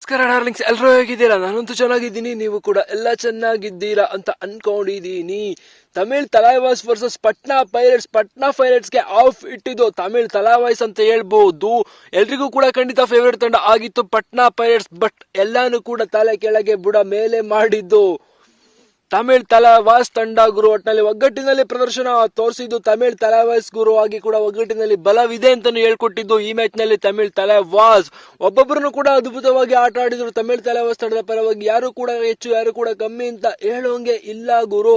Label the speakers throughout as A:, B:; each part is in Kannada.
A: ನಮಸ್ಕಾರ ಡಾರ್ಲಿಂಗ್ಸ್, ಎಲ್ಲರೂ ಹೇಗಿದ್ದೀರಾ? ನಾನಂತೂ ಚೆನ್ನಾಗಿದ್ದೀನಿ, ನೀವು ಕೂಡ ಎಲ್ಲ ಚೆನ್ನಾಗಿದ್ದೀರಾ ಅಂತ ಅನ್ಕೊಂಡಿದ್ದೀನಿ. ತಮಿಳ್ ತಲೈವಾಸ್ ವರ್ಸಸ್ ಪಟ್ನಾ ಪೈರೇಟ್ಸ್ಗೆ ಆಫ್ ಇಟ್ಟಿದ್ದು ತಮಿಳ್ ತಲೈವಾಸ್ ಅಂತ ಹೇಳ್ಬಹುದು. ಎಲ್ರಿಗೂ ಕೂಡ ಖಂಡಿತ ಫೇವರೇಟ್ ತಂಡ ಆಗಿತ್ತು ಪಟ್ನಾ ಪೈರೇಟ್ಸ್. ಬಟ್ ಎಲ್ಲಾನು ಕೂಡ ತಲೆ ಕೆಳಗೆ ಬುಡ ಮೇಲೆ ಮಾಡಿದ್ದು ತಮಿಳ್ ತಲೈವಾಸ್ ತಂಡ. ಗುರು ಒಟ್ಟಿನಲ್ಲಿ ಒಗ್ಗಟ್ಟಿನಲ್ಲಿ ಪ್ರದರ್ಶನ ತೋರಿಸಿದ್ದು ತಮಿಳ್ ತಲೈವಾಸ್ ಗುರು ಆಗಿ ಕೂಡ ಒಗ್ಗಟ್ಟಿನಲ್ಲಿ ಬಲವಿದೆ ಅಂತಾನು ಹೇಳ್ಕೊಟ್ಟಿದ್ದು ಈ ಮ್ಯಾಚ್ ನಲ್ಲಿ ತಮಿಳ್ ತಲೈವಾಸ್. ಒಬ್ಬೊಬ್ಬರನ್ನು ಕೂಡ ಅದ್ಭುತವಾಗಿ ಆಟ ಆಡಿದ್ರು ತಮಿಳ್ ತಲೈವಾಸ್ ತಂಡದ ಪರವಾಗಿ. ಯಾರು ಕೂಡ ಹೆಚ್ಚು ಯಾರು ಕೂಡ ಕಮ್ಮಿ ಅಂತ ಹೇಳೋಂಗೆ ಇಲ್ಲ ಗುರು.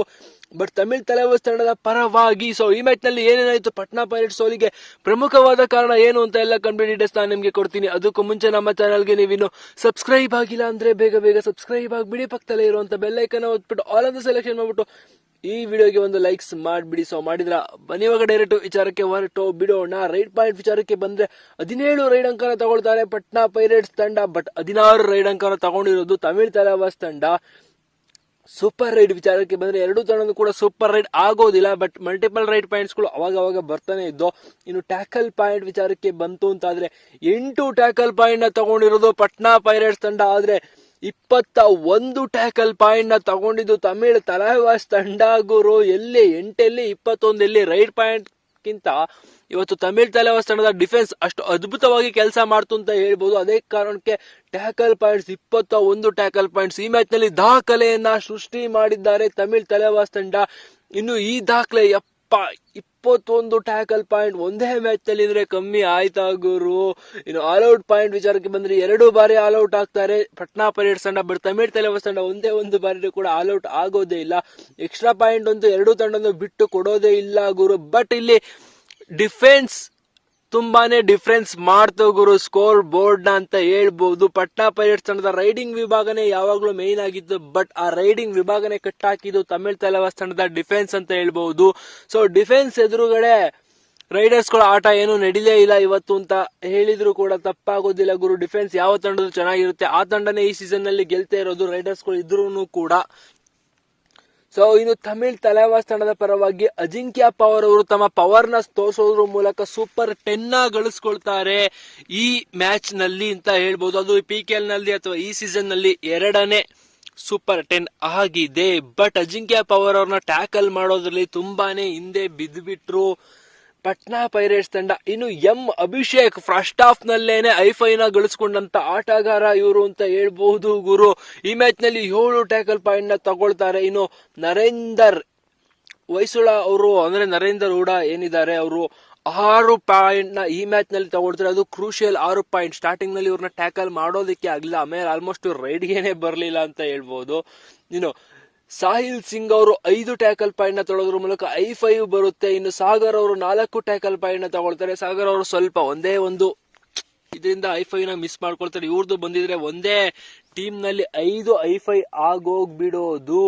A: ಬಟ್ ತಮಿಳ್ ತಲೈವಾಸ್ ತಂಡದ ಪರವಾಗಿ ಸೊ ಈ ಮ್ಯಾಚ್ ನಲ್ಲಿ ಏನೇನಾಯ್ತು, ಪಟ್ನಾ ಪೈರೇಟ್ಸ್ ಸೋಲಿಗೆ ಪ್ರಮುಖವಾದ ಕಾರಣ ಏನು ಅಂತ ಎಲ್ಲ ಕಂಪ್ಲೀಟ್ ಡೀಟೇಲ್ಸ್ ನಾನು ನಿಮಗೆ ಕೊಡ್ತೀನಿ. ಅದಕ್ಕೂ ಮುಂಚೆ ನಮ್ಮ ಚಾನಲ್ಗೆ ನೀವಿನ್ನು ಸಬ್ಸ್ಕ್ರೈಬ್ ಆಗಿಲ್ಲ ಅಂದ್ರೆ ಬೇಗ ಸಬ್ಸ್ಕ್ರೈಬ್ ಆಗಿಬಿಡಿ. ಪಕ್ಕದಲ್ಲೇ ಇರುವಂತ ಬೆಲ್ ಐಕನ್ ಒತ್ಬಿಟ್ಟು ಆಲ್ ಅಂತ ಸೆಲೆಕ್ಷನ್ ಮಾಡ್ಬಿಟ್ಟು ಈ ವಿಡಿಯೋಗೆ ಒಂದು ಲೈಕ್ಸ್ ಮಾಡಿಬಿಡಿ. ಸೊ ಮಾಡಿದ್ರ ಬನ್ನಿವಾಗ ಡೈರೆಕ್ಟ್ ವಿಚಾರಕ್ಕೆ ಹೊರಟು ಬಿಡೋಣ. ರೈಡ್ ಪಾಯಿಂಟ್ ವಿಚಾರಕ್ಕೆ ಬಂದ್ರೆ 17 ರೈಡ್ ಅಂಕನ ತಗೊಳ್ತಾರೆ ಪಟ್ನಾ ಪೈರೇಟ್ಸ್ ತಂಡ. ಬಟ್ 16 ರೈಡ್ ಅಂಕನ ತಗೊಂಡಿರೋದು ತಮಿಳ್ ತಲೈವಾಸ್ ತಂಡ. ಸೂಪರ್ ರೈಡ್ ವಿಚಾರಕ್ಕೆ ಬಂದ್ರೆ ಎರಡು ತಂಡನೂ ಕೂಡ ಸೂಪರ್ ರೈಡ್ ಆಗೋದಿಲ್ಲ. ಬಟ್ ಮಲ್ಟಿಪಲ್ ರೈಡ್ ಪಾಯಿಂಟ್ಸ್ ಗಳು ಅವಾಗ ಬರ್ತಾನೆ ಇದ್ದು. ಇನ್ನು ಟ್ಯಾಕಲ್ ಪಾಯಿಂಟ್ ವಿಚಾರಕ್ಕೆ ಬಂತು ಅಂತಾದ್ರೆ 8 ಟ್ಯಾಕಲ್ ಪಾಯಿಂಟ್ ನ ತಗೊಂಡಿರೋದು ಪಟ್ನಾ ಪೈರೇಟ್ಸ್ ತಂಡ. ಆದ್ರೆ 21 ಟ್ಯಾಕಲ್ ಪಾಯಿಂಟ್ ನ ತಗೊಂಡಿದ್ದು ತಮಿಳ್ ತಲೈವಾಸ್ ತಂಡ ಗುರು. ಎಲ್ಲಿ 8 21 ರೈಡ್ ಪಾಯಿಂಟ್ ಗಿಂತ ಇವತ್ತು ತಮಿಳ್ ತಲೈವಾಸ್ ತಂಡದ ಡಿಫೆನ್ಸ್ ಅಷ್ಟು ಅದ್ಭುತವಾಗಿ ಕೆಲಸ ಮಾಡ್ತು ಅಂತ ಹೇಳ್ಬೋದು. ಅದೇ ಕಾರಣಕ್ಕೆ ಟ್ಯಾಕಲ್ ಪಾಯಿಂಟ್ಸ್ 21 ಟ್ಯಾಕಲ್ ಪಾಯಿಂಟ್ಸ್ ಈ ಮ್ಯಾಚ್ ನಲ್ಲಿ ದಾಖಲೆಯನ್ನ ಸೃಷ್ಟಿ ಮಾಡಿದ್ದಾರೆ ತಮಿಳ್ ತಲೈವಾಸ್ ತಂಡ. ಇನ್ನು ಈ ದಾಖಲೆ 21 ಟ್ಯಾಕಲ್ ಪಾಯಿಂಟ್ ಒಂದೇ ಮ್ಯಾಚ್ ನಲ್ಲಿ ಇದ್ರೆ ಕಮ್ಮಿ ಆಯ್ತಾ ಗುರು. ಇನ್ನು ಆಲ್ಔಟ್ ಪಾಯಿಂಟ್ ವಿಚಾರಕ್ಕೆ ಬಂದ್ರೆ 2 ಬಾರಿ ಆಲ್ಔಟ್ ಆಗ್ತಾರೆ ಪಟ್ನಾ ಪೈರೇಟ್ಸ್ ತಂಡ. ಬಟ್ ತಮಿಳ್ ತಲೈವಾಸ್ ತಂಡ ಒಂದೇ ಒಂದು ಬಾರಿ ಕೂಡ ಆಲ್ಔಟ್ ಆಗೋದೇ ಇಲ್ಲ. ಎಕ್ಸ್ಟ್ರಾ ಪಾಯಿಂಟ್ ಅಂತೂ ಎರಡು ತಂಡನೂ ಬಿಟ್ಟು ಕೊಡೋದೇ ಇಲ್ಲ ಗುರು. ಬಟ್ ಇಲ್ಲಿ ಡಿಫೆನ್ಸ್ ತುಂಬಾನೇ ಡಿಫರೆನ್ಸ್ ಮಾಡ್ತು ಗುರು ಸ್ಕೋರ್ ಬೋರ್ಡ್ ನ ಅಂತ ಹೇಳ್ಬಹುದು. ಪಟ್ನಾ ಪೈರೇಟ್ಸ್ ತಂಡದ ರೈಡಿಂಗ್ ವಿಭಾಗನೇ ಯಾವಾಗ್ಲೂ ಮೇನ್ ಆಗಿತ್ತು. ಬಟ್ ಆ ರೈಡಿಂಗ್ ವಿಭಾಗನೇ ಕಟ್ ಹಾಕಿದ್ದು ತಮಿಳ್ ತಲೈವಾಸ್ ತಂಡದ ಡಿಫೆನ್ಸ್ ಅಂತ ಹೇಳ್ಬಹುದು. ಸೊ ಡಿಫೆನ್ಸ್ ಎದುರುಗಡೆ ರೈಡರ್ಸ್ ಗಳ ಆಟ ಏನು ನಡೀಲೇ ಇಲ್ಲ ಇವತ್ತು ಅಂತ ಹೇಳಿದ್ರು ಕೂಡ ತಪ್ಪಾಗೋದಿಲ್ಲ ಗುರು. ಡಿಫೆನ್ಸ್ ಯಾವ ತಂಡದ ಚೆನ್ನಾಗಿರುತ್ತೆ ಆ ತಂಡನೇ ಈ ಸೀಸನ್ ನಲ್ಲಿ ಗೆಲ್ತಾ ಇರೋದು ರೈಡರ್ಸ್ ಗಳು ಇದ್ರೂ ಕೂಡ. ಸೊ ಇನ್ನು ತಮಿಳ್ ತಲೈವಾಸ್ ತಂಡದ ಪರವಾಗಿ ಅಜಿಂಕ್ಯ ಪವರ್ ಅವರು ತಮ್ಮ ಪವರ್ ನ ತೋರಿಸೋದ್ರ ಮೂಲಕ ಸೂಪರ್ 10 ಗಳಿಸ್ಕೊಳ್ತಾರೆ ಈ ಮ್ಯಾಚ್ ನಲ್ಲಿ ಅಂತ ಹೇಳ್ಬಹುದು. ಅದು PKL ನಲ್ಲಿ ಅಥವಾ ಈ ಸೀಸನ್ ನಲ್ಲಿ 2ನೇ ಸೂಪರ್ 10 ಆಗಿದೆ. ಬಟ್ ಅಜಿಂಕ್ಯ ಪವರ್ ಅವ್ರನ್ನ ಟ್ಯಾಕಲ್ ಮಾಡೋದ್ರಲ್ಲಿ ತುಂಬಾನೇ ಹಿಂದೆ ಬಿದ್ದುಬಿಟ್ರು ಪಟ್ನಾ ಪೈರೇಟ್ಸ್ ತಂಡ. ಇನ್ನು ಅಭಿಷೇಕ್ ಫಸ್ಟ್ ಹಾಫ್ ನಲ್ಲೇನೆ ಐಫೈನ ಗಳಿಸ್ಕೊಂಡಂತ ಆಟಗಾರ ಇವರು ಅಂತ ಹೇಳ್ಬಹುದು ಗುರು. ಈ ಮ್ಯಾಚ್ ನಲ್ಲಿ 7 ಟ್ಯಾಕಲ್ ಪಾಯಿಂಟ್ ನ ತಗೊಳ್ತಾರೆ. ಇನ್ನು ನರೇಂದರ್ ವೈಸುಳ ಅವರು ಅಂದ್ರೆ ನರೇಂದರ್ ಹೂಡಾ ಏನಿದ್ದಾರೆ ಅವರು 6 ಪಾಯಿಂಟ್ ನ ಈ ಮ್ಯಾಚ್ ನಲ್ಲಿ ತಗೊಳ್ತಾರೆ. ಅದು ಕ್ರೂಷಿಯಲ್ 6 ಪಾಯಿಂಟ್. ಸ್ಟಾರ್ಟಿಂಗ್ ನಲ್ಲಿ ಇವ್ರನ್ನ ಟ್ಯಾಕಲ್ ಮಾಡೋದಕ್ಕೆ ಆಗ್ಲಿಲ್ಲ, ಆಮೇಲೆ ಆಲ್ಮೋಸ್ಟ್ ರೈಡ್ಗೇನೆ ಬರ್ಲಿಲ್ಲ ಅಂತ ಹೇಳ್ಬಹುದು. ಇನ್ನು ಸಾಹಿಲ್ ಸಿಂಗ್ ಅವರು 5 ಟ್ಯಾಕಲ್ ಪಾಯಿಂಟ್ ನ ತೊಗೊಳೋದ್ರ ಮೂಲಕ I5 ಬರುತ್ತೆ. ಇನ್ನು ಸಾಗರ್ ಅವರು 4 ಟ್ಯಾಕಲ್ ಪಾಯಿಂಟ್ ನ ತಗೊಳ್ತಾರೆ. ಸಾಗರ್ ಅವರು ಸ್ವಲ್ಪ ಒಂದೇ ಒಂದು ಇದರಿಂದ I5 ನ ಮಿಸ್ ಮಾಡ್ಕೊಳ್ತಾರೆ. ಇವ್ರದ್ದು ಬಂದಿದ್ರೆ ಒಂದೇ ಟೀಮ್ ನಲ್ಲಿ 5 I5 ಆಗೋಗ್ಬಿಡೋದು.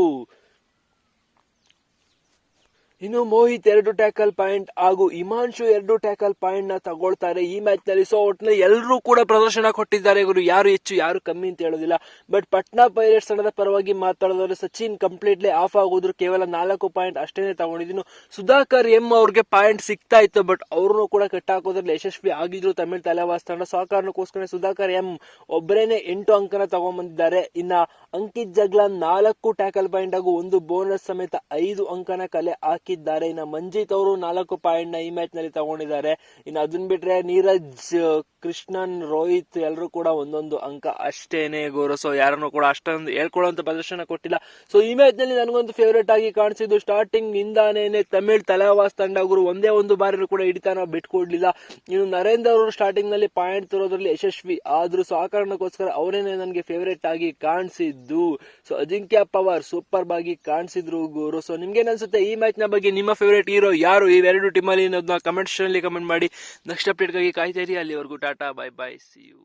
A: ಇನ್ನು ಮೋಹಿತ್ 2 ಟ್ಯಾಕಲ್ ಪಾಯಿಂಟ್ ಹಾಗೂ ಹಿಮಾಂಶು 2 ಟ್ಯಾಕಲ್ ಪಾಯಿಂಟ್ ನ ತಗೊಳ್ತಾರೆ ಈ ಮ್ಯಾಚ್ ನಲ್ಲಿ. ಸೊ ಒಟ್ಟಿನಲ್ಲಿ ಎಲ್ಲರೂ ಕೂಡ ಪ್ರದರ್ಶನ ಕೊಟ್ಟಿದ್ದಾರೆ ಗುರು, ಯಾರು ಹೆಚ್ಚು ಯಾರು ಕಮ್ಮಿ ಅಂತ ಹೇಳೋದಿಲ್ಲ. ಬಟ್ ಪಟ್ನಾ ಪೈರೇಟ್ಸ್ ತಂಡದ ಪರವಾಗಿ ಮಾತಾಡೋದ್ರೆ ಸಚಿನ್ ಕಂಪ್ಲೀಟ್ಲಿ ಆಫ್ ಆಗೋದ್ರು, ಕೇವಲ 4 ಪಾಯಿಂಟ್ ಅಷ್ಟೇನೆ ತಗೊಂಡಿದ್ದೀನಿ. ಸುಧಾಕರ್ ಅವ್ರಿಗೆ ಪಾಯಿಂಟ್ ಸಿಗ್ತಾ ಇತ್ತು, ಬಟ್ ಅವ್ರನ್ನು ಕೂಡ ಕಟ್ ಹಾಕೋದ್ರಲ್ಲಿ ಯಶಸ್ವಿ ಆಗಿದ್ರು ತಮಿಳ್ ತಲೈವಾಸ್ ತಂಡ. ಸೊ ಆ ಕಾರಣಕ್ಕೋಸ್ಕರ ಸುಧಾಕರ್ ಒಬ್ಬರೇನೆ 8 ಅಂಕನ ತಗೊಂಡ್ಬಂದಿದ್ದಾರೆ. ಇನ್ನ ಅಂಕಿತ್ ಜಗ್ಲಾನ್ 4 ಟ್ಯಾಕಲ್ ಪಾಯಿಂಟ್ ಹಾಗೂ 1 ಬೋನಸ್ ಸಮೇತ 5 ಅಂಕನ ಕಲೆ ಹಾಕಿ ಇದ್ದಾರೆ. ಇನ್ನು ಮಂಜಿತ್ ಅವರು 4 ಪಾಯಿಂಟ್ ನ ಈ ಮ್ಯಾಚ್ ನಲ್ಲಿ ತಗೊಂಡಿದ್ದಾರೆ. ಇನ್ನು ಅದನ್ನ ಬಿಟ್ರೆ ನೀರಜ್, ಕೃಷ್ಣನ್, ರೋಹಿತ್ ಎಲ್ಲರೂ ಕೂಡ 1 ಅಂಕ ಅಷ್ಟೇನೆ ಗುರು. ಸೊ ಯಾರನ್ನು ಕೂಡ ಅಷ್ಟೊಂದು ಹೇಳ್ಕೊಳ್ಳುವಂತ ಪ್ರದರ್ಶನ ಕೊಟ್ಟಿಲ್ಲ. ಸೊ ಈ ಮ್ಯಾಚ್ ನಲ್ಲಿ ನನಗೊಂದು ಫೇವರೇಟ್ ಆಗಿ ಕಾಣಿಸಿದ್ದು ಸ್ಟಾರ್ಟಿಂಗ್ ಇಂದಾನೇನೆ ತಮಿಳ್ ತಲೈವಾಸ್ ತಂಡ ಗುರು. ಒಂದೇ ಒಂದು ಬಾರಿ ಕೂಡ ಹಿಡಿತಾನ ಬಿಟ್ಕೊಡ್ಲಿಲ್ಲ. ಇನ್ನು ನರೇಂದ್ರ ಅವರು ಸ್ಟಾರ್ಟಿಂಗ್ ನಲ್ಲಿ ಪಾಯಿಂಟ್ ತರೋದ್ರಲ್ಲಿ ಯಶಸ್ವಿ ಆದ್ರು. ಸೊ ಆ ಕಾರಣಕ್ಕೋಸ್ಕರ ಅವರೇನೆ ನನಗೆ ಫೇವರೇಟ್ ಆಗಿ ಕಾಣಿಸಿದ್ದು. ಸೊ ಅಜಿಂಕ್ಯ ಪವರ್ ಸೂಪರ್ ಆಗಿ ಕಾಣಿಸಿದ್ರು ಗುರು. ಸೊ ನಿಮ್ಗೆ ಅನ್ಸುತ್ತೆ ಈ ಮ್ಯಾಚ್ ನ ಬಗ್ಗೆ? ನಿಮ್ಮ ಫೇವರೇಟ್ ಹೀರೋ ಯಾರು ಈ 2 ಟೀಮಲ್ಲಿ? ಕಮೆಂಟ್ ಸೆಕ್ಷನ್ ಅಲ್ಲಿ ಕಮೆಂಟ್ ಮಾಡಿ. ನೆಕ್ಸ್ಟ್ ಅಪ್ಡೇಟ್ ಗಾಗಿ ಕಾಯ್ತಾ ಇರಿ. ಅಲ್ಲಿವರೆಗೂ ಟಾಟಾ, ಬೈ ಬೈ, ಸಿ ಯು.